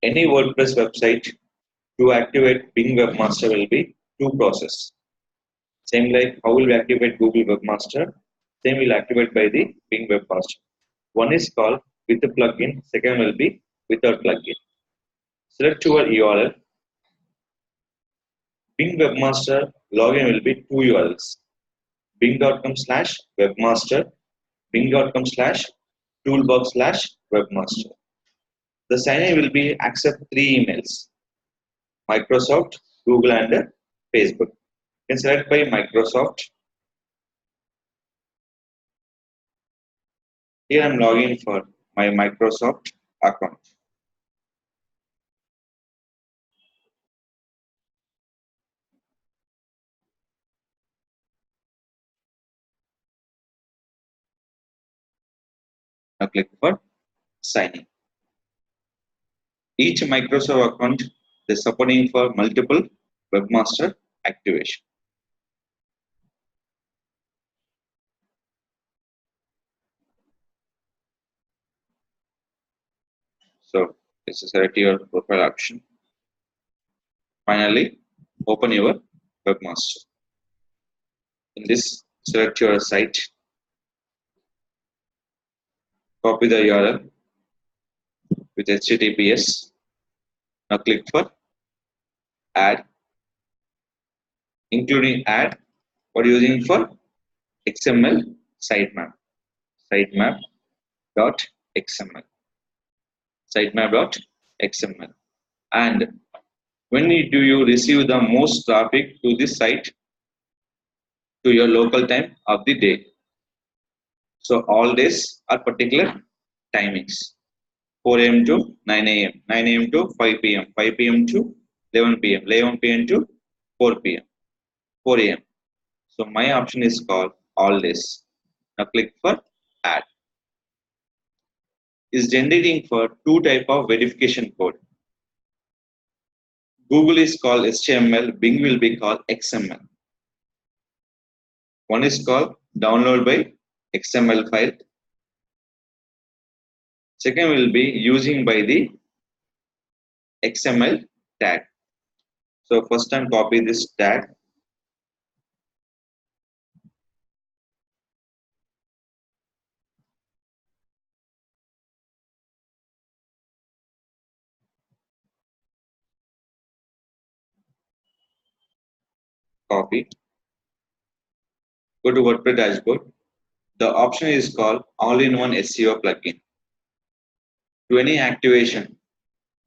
Any WordPress website to activate Bing Webmaster will be two process. Same like how will we activate Google Webmaster, same will activate by the Bing Webmaster. One is called with the plugin, second will be without plugin. Select your URL. Bing Webmaster login will be two URLs. bing.com/webmaster, bing.com/toolbox/webmaster. The sign-in will be accept three emails: Microsoft, Google, and Facebook. You can select by Microsoft. Here I am logging for my Microsoft account. Now click for sign in. Each Microsoft account is supporting for multiple webmaster activation. So this is select your profile option. Finally, open your webmaster. In this, select your site. Copy the URL with HTTPS. Now click for add. Including add, what using for XML sitemap. Sitemap.xml. Sitemap.xml. And when do you receive the most traffic to this site? To your local time of the day. So all days are particular timings. 4 a.m. to 9 a.m. 9 a.m. to 5 p.m. 5 p.m. to 11 p.m. 11 p.m. to 4 p.m. 4 a.m. So my option is called all days. Now click for add. Is generating for two type of verification code. Google is called HTML, Bing will be called XML. One is called download by XML file. Second will be using by the XML tag. So first time copy this tag. Copy. Go to WordPress dashboard. The option is called all-in-one SEO plugin. To any activation,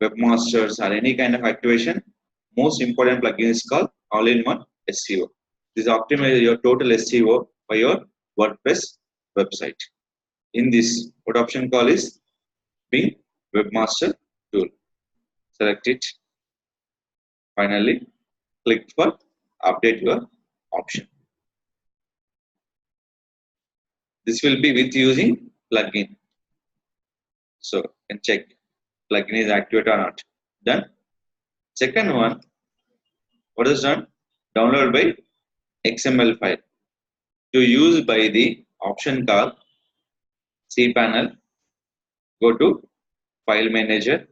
webmasters or any kind of activation, most important plugin is called all-in-one SEO. This optimizes your total SEO for your WordPress website. In this, what option call is Bing Webmaster tool. Select it. Finally, click for update your option. This will be with using plugin. So you can check plugin is activated or not. Done. Second one, what is done? Download by XML file. To use by the option called cPanel, go to File Manager,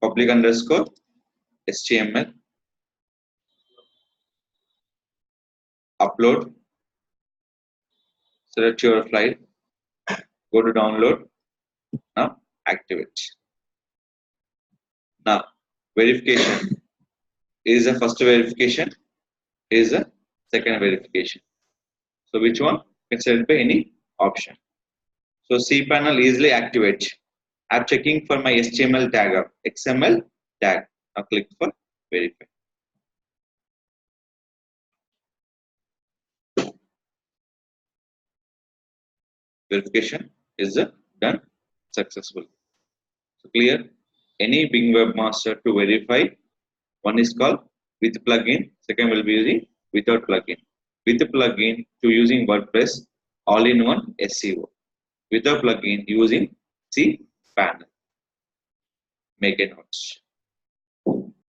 public underscore HTML, upload, select your file, go to download, now activate. Now verification is the first verification, is the second verification. So which one? You can select by any option. So cPanel easily activate. I'm checking for my HTML tag or XML tag. Now click for verify. Verification is done successfully. So clear. Any Bing Webmaster to verify. One is called with plugin. Second will be using without plugin. With the plugin to using WordPress all-in-one SEO. Without plugin using cPanel. Make a note.